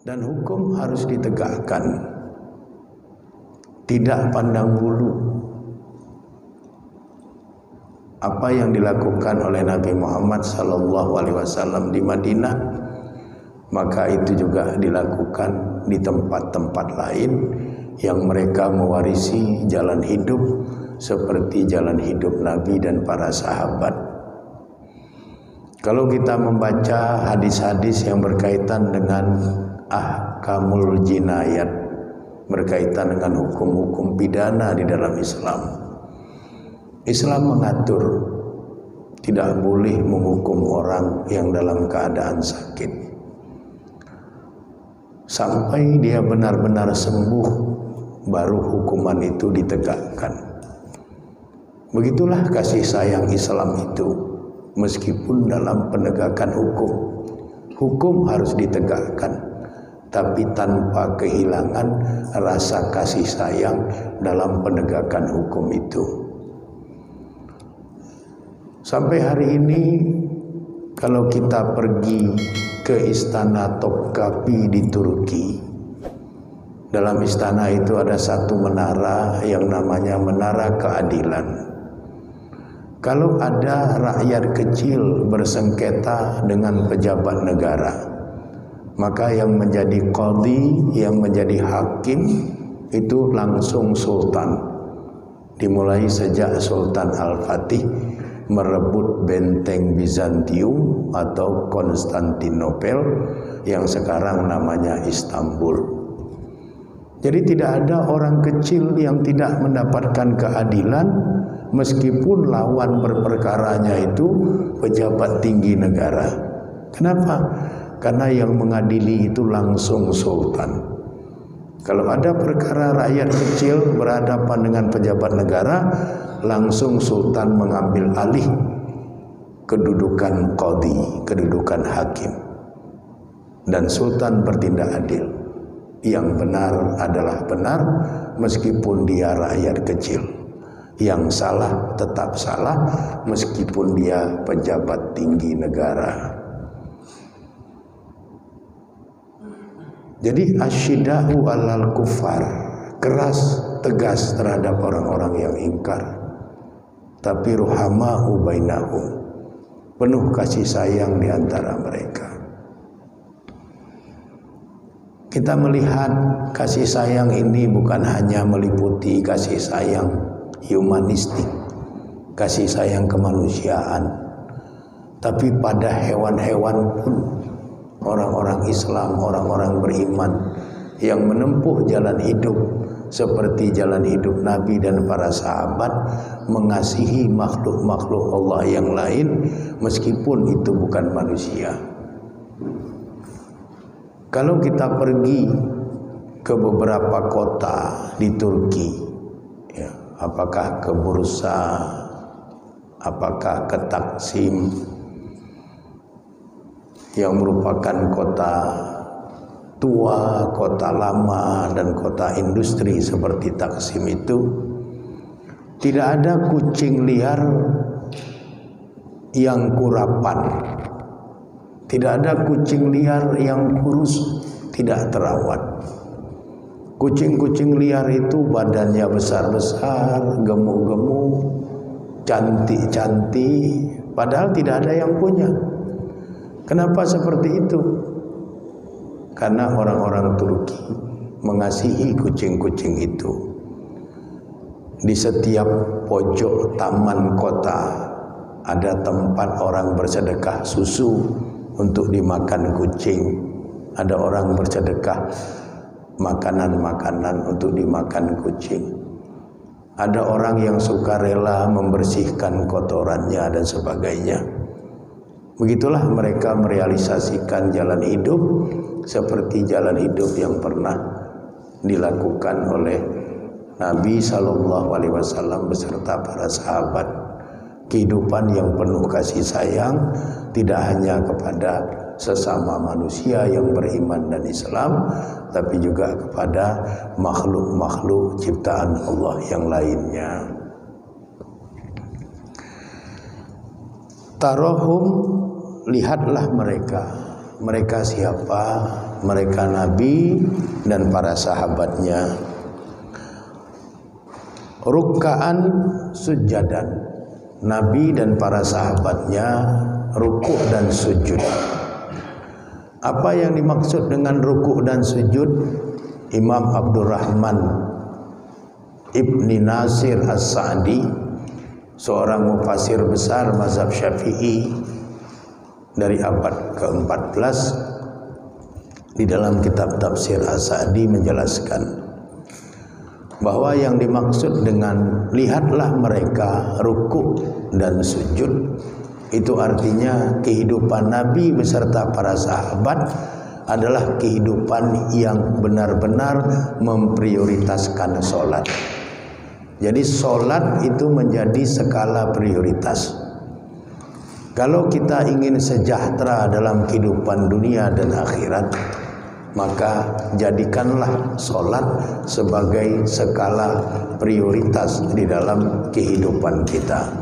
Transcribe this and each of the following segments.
dan hukum harus ditegakkan, tidak pandang bulu. Apa yang dilakukan oleh Nabi Muhammad SAW di Madinah, maka itu juga dilakukan di tempat-tempat lain yang mereka mewarisi jalan hidup seperti jalan hidup Nabi dan para sahabat. Kalau kita membaca hadis-hadis yang berkaitan dengan ahkamul jinayat, berkaitan dengan hukum-hukum pidana di dalam Islam, Islam mengatur tidak boleh menghukum orang yang dalam keadaan sakit sampai dia benar-benar sembuh, baru hukuman itu ditegakkan. Begitulah kasih sayang Islam itu. Meskipun dalam penegakan hukum harus ditegakkan, tapi tanpa kehilangan rasa kasih sayang dalam penegakan hukum itu. Sampai hari ini kalau kita pergi ke Istana Topkapi di Turki, dalam istana itu ada satu menara yang namanya Menara Keadilan. Kalau ada rakyat kecil bersengketa dengan pejabat negara, maka yang menjadi qadhi, yang menjadi hakim itu langsung sultan. Dimulai sejak Sultan Al-Fatih merebut benteng Bizantium atau Konstantinopel yang sekarang namanya Istanbul. Jadi tidak ada orang kecil yang tidak mendapatkan keadilan, meskipun lawan berperkaranya itu pejabat tinggi negara. Kenapa? Karena yang mengadili itu langsung sultan. Kalau ada perkara rakyat kecil berhadapan dengan pejabat negara, langsung sultan mengambil alih kedudukan qadhi, kedudukan hakim. Dan sultan bertindak adil. Yang benar adalah benar meskipun dia rakyat kecil. Yang salah tetap salah meskipun dia pejabat tinggi negara. Jadi asyidda'u 'alal kufar, keras tegas terhadap orang-orang yang ingkar, tapi ruhama'u bainahum, penuh kasih sayang di antara mereka. Kita melihat kasih sayang ini bukan hanya meliputi kasih sayang humanistik, kasih sayang kemanusiaan, tapi pada hewan-hewan pun orang-orang Islam, orang-orang beriman yang menempuh jalan hidup seperti jalan hidup Nabi dan para sahabat, mengasihi makhluk-makhluk Allah yang lain meskipun itu bukan manusia. Kalau kita pergi ke beberapa kota di Turki, ya, apakah ke Bursa, apakah ke Taksim, yang merupakan kota tua, kota lama, dan kota industri seperti Taksim itu, tidak ada kucing liar yang kurapan, tidak ada kucing liar yang kurus, tidak terawat. Kucing-kucing liar itu badannya besar-besar, gemuk-gemuk, cantik-cantik, padahal tidak ada yang punya. Kenapa seperti itu? Karena orang-orang Turki mengasihi kucing-kucing itu. Di setiap pojok taman kota ada tempat orang bersedekah susu untuk dimakan kucing. Ada orang bersedekah makanan-makanan untuk dimakan kucing. Ada orang yang suka rela membersihkan kotorannya dan sebagainya. Begitulah mereka merealisasikan jalan hidup seperti jalan hidup yang pernah dilakukan oleh Nabi SAW beserta para sahabat. Kehidupan yang penuh kasih sayang, tidak hanya kepada sesama manusia yang beriman dan Islam, tapi juga kepada makhluk-makhluk ciptaan Allah yang lainnya. Tarahum, lihatlah mereka, mereka siapa? Mereka Nabi dan para sahabatnya. Rukkaan sujadan, Nabi dan para sahabatnya rukuk dan sujud. Apa yang dimaksud dengan rukuk dan sujud? Imam Abdurrahman Ibni Nasir As-Sa'di, seorang mufassir besar mazhab Syafi'i dari abad ke-14, di dalam kitab tafsir As-Sa'di menjelaskan bahwa yang dimaksud dengan lihatlah mereka rukuk dan sujud, itu artinya kehidupan Nabi beserta para sahabat adalah kehidupan yang benar-benar memprioritaskan sholat. Jadi sholat itu menjadi skala prioritas. Kalau kita ingin sejahtera dalam kehidupan dunia dan akhirat, maka jadikanlah sholat sebagai skala prioritas di dalam kehidupan kita.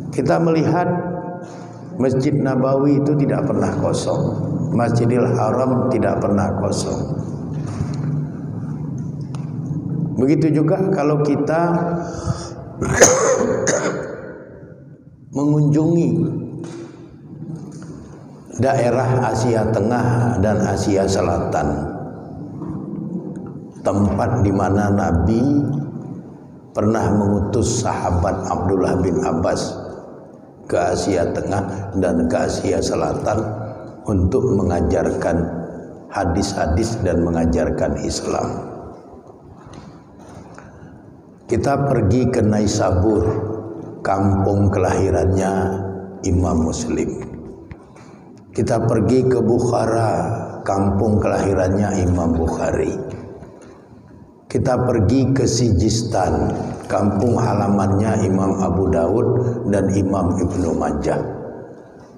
Kita melihat Masjid Nabawi itu tidak pernah kosong, Masjidil Haram tidak pernah kosong. Begitu juga kalau kita mengunjungi daerah Asia Tengah dan Asia Selatan, tempat di mana Nabi pernah mengutus sahabat Abdullah bin Abbas ke Asia Tengah dan ke Asia Selatan untuk mengajarkan hadis-hadis dan mengajarkan Islam. Kita pergi ke Naisabur, kampung kelahirannya Imam Muslim. Kita pergi ke Bukhara, kampung kelahirannya Imam Bukhari. Kita pergi ke Sijistan, kampung halamannya Imam Abu Daud dan Imam Ibnu Majah.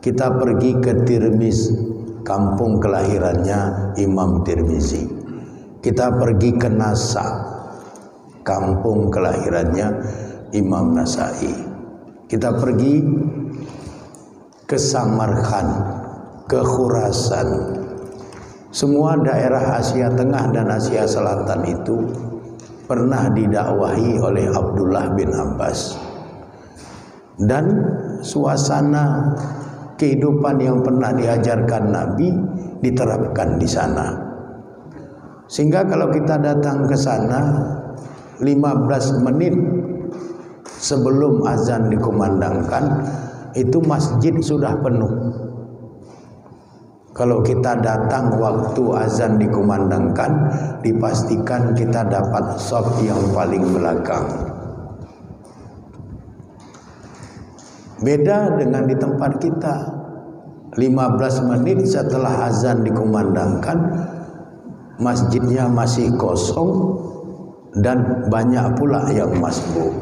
Kita pergi ke Tirmiz, kampung kelahirannya Imam Tirmizi. Kita pergi ke Nasa, kampung kelahirannya Imam Nasai. Kita pergi ke Samarkand, ke Khurasan. Semua daerah Asia Tengah dan Asia Selatan itu pernah didakwahi oleh Abdullah bin Abbas. Dan suasana kehidupan yang pernah diajarkan Nabi diterapkan di sana. Sehingga kalau kita datang ke sana 15 menit sebelum azan dikumandangkan, itu masjid sudah penuh. Kalau kita datang waktu azan dikumandangkan, dipastikan kita dapat shaf yang paling belakang. Beda dengan di tempat kita, 15 menit setelah azan dikumandangkan, masjidnya masih kosong dan banyak pula yang masbuk.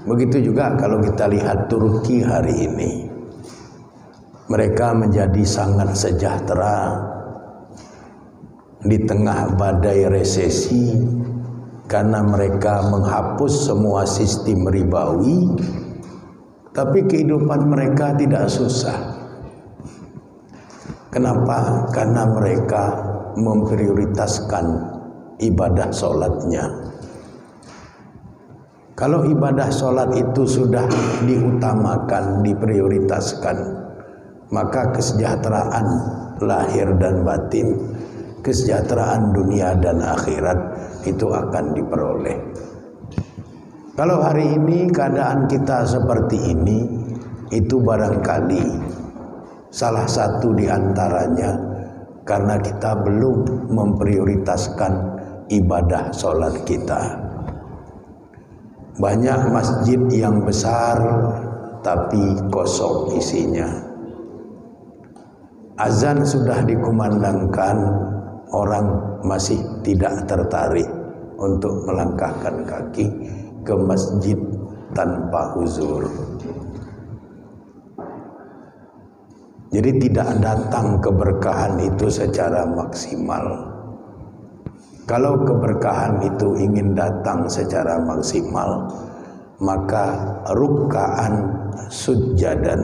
Begitu juga kalau kita lihat Turki hari ini. Mereka menjadi sangat sejahtera di tengah badai resesi karena mereka menghapus semua sistem ribawi, tapi kehidupan mereka tidak susah. Kenapa? Karena mereka memprioritaskan ibadah sholatnya. Kalau ibadah sholat itu sudah diutamakan, diprioritaskan, maka kesejahteraan lahir dan batin, kesejahteraan dunia dan akhirat itu akan diperoleh. Kalau hari ini keadaan kita seperti ini, itu barangkali salah satu di antaranya karena kita belum memprioritaskan ibadah sholat kita. Banyak masjid yang besar tapi kosong isinya. Azan sudah dikumandangkan, orang masih tidak tertarik untuk melangkahkan kaki ke masjid tanpa uzur. Jadi tidak datang keberkahan itu secara maksimal. Kalau keberkahan itu ingin datang secara maksimal, maka ruk'an sujjadan,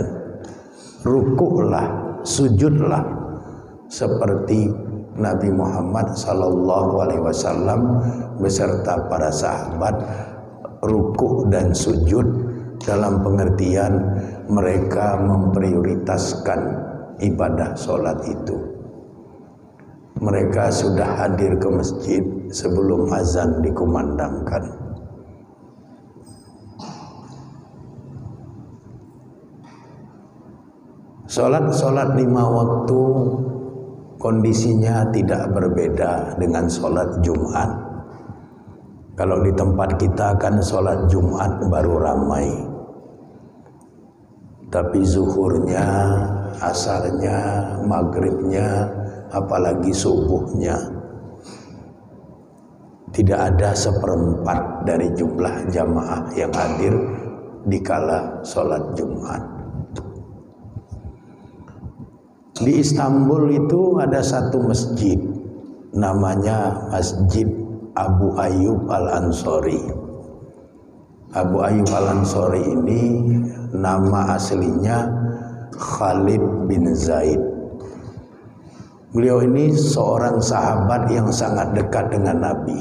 rukuklah, sujudlah seperti Nabi Muhammad SAW beserta para sahabat rukuk dan sujud, dalam pengertian mereka memprioritaskan ibadah sholat itu. Mereka sudah hadir ke masjid sebelum azan dikumandangkan. Sholat 5 waktu kondisinya tidak berbeda dengan sholat Jumat. Kalau di tempat kita kan sholat Jumat baru ramai, tapi zuhurnya, asarnya, maghribnya, apalagi subuhnya tidak ada 1/4 dari jumlah jamaah yang hadir di kala sholat Jumat. Di Istanbul itu ada satu masjid, namanya Masjid Abu Ayyub Al-Ansori. Abu Ayyub Al-Ansori ini nama aslinya Khalid bin Zaid. Beliau ini seorang sahabat yang sangat dekat dengan Nabi.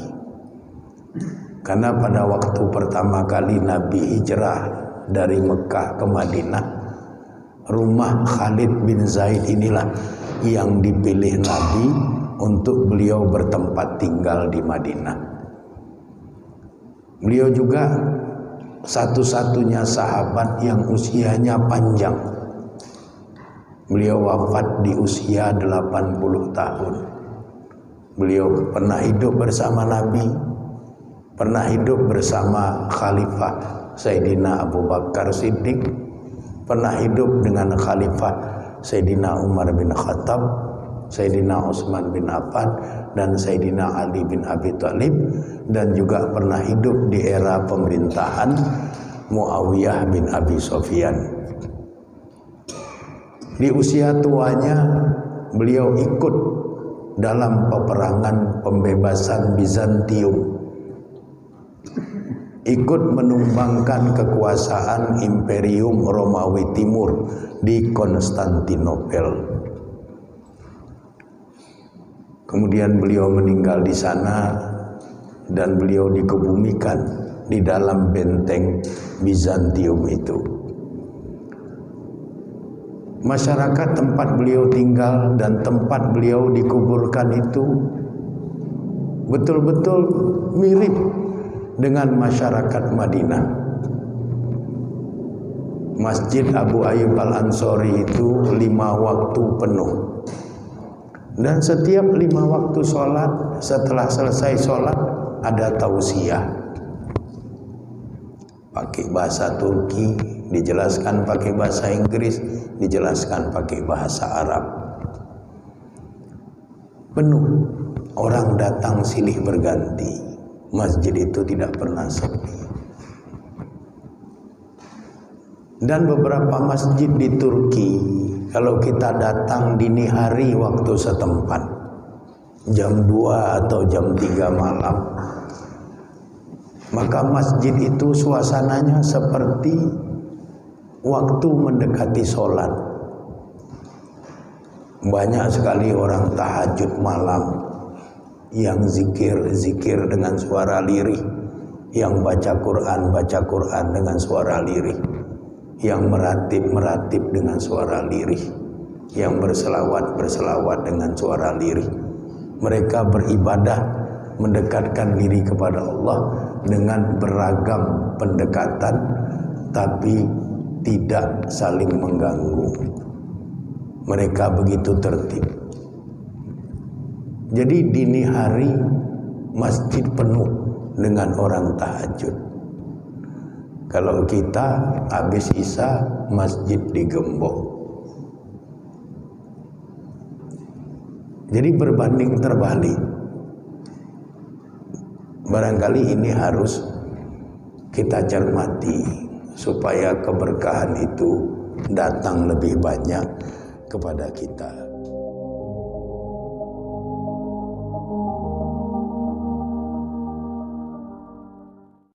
Karena pada waktu pertama kali Nabi hijrah dari Mekah ke Madinah, rumah Khalid bin Zaid inilah yang dipilih Nabi untuk beliau bertempat tinggal di Madinah. Beliau juga satu-satunya sahabat yang usianya panjang. Beliau wafat di usia 80 tahun. Beliau pernah hidup bersama Nabi, pernah hidup bersama Khalifah Sayyidina Abu Bakar Siddiq, pernah hidup dengan Khalifah Sayyidina Umar bin Khattab, Sayyidina Utsman bin Affan, dan Sayyidina Ali bin Abi Thalib, dan juga pernah hidup di era pemerintahan Muawiyah bin Abi Sufyan. Di usia tuanya beliau ikut dalam peperangan pembebasan Bizantium, ikut menumbangkan kekuasaan Imperium Romawi Timur di Konstantinopel. Kemudian beliau meninggal di sana dan beliau dikebumikan di dalam benteng Bizantium itu. Masyarakat tempat beliau tinggal dan tempat beliau dikuburkan itu betul-betul mirip dengan masyarakat Madinah. Masjid Abu Ayyub Al-Ansori itu 5 waktu penuh. Dan setiap 5 waktu sholat, setelah selesai sholat ada tausiah. Pakai bahasa Turki, dijelaskan pakai bahasa Inggris, dijelaskan pakai bahasa Arab. Penuh, orang datang silih berganti. Masjid itu tidak pernah sepi. Dan beberapa masjid di Turki, kalau kita datang dini hari waktu setempat, jam 2 atau jam 3 malam, maka masjid itu suasananya seperti waktu mendekati sholat. Banyak sekali orang tahajud malam, yang zikir dengan suara lirih, yang baca Quran dengan suara lirih, yang meratib dengan suara lirih, yang berselawat dengan suara lirih. Mereka beribadah mendekatkan diri kepada Allah dengan beragam pendekatan, tapi tidak saling mengganggu. Mereka begitu tertib. Jadi dini hari masjid penuh dengan orang tahajud. Kalau kita habis isya masjid digembok. Jadi berbanding terbalik. Barangkali ini harus kita cermati supaya keberkahan itu datang lebih banyak kepada kita.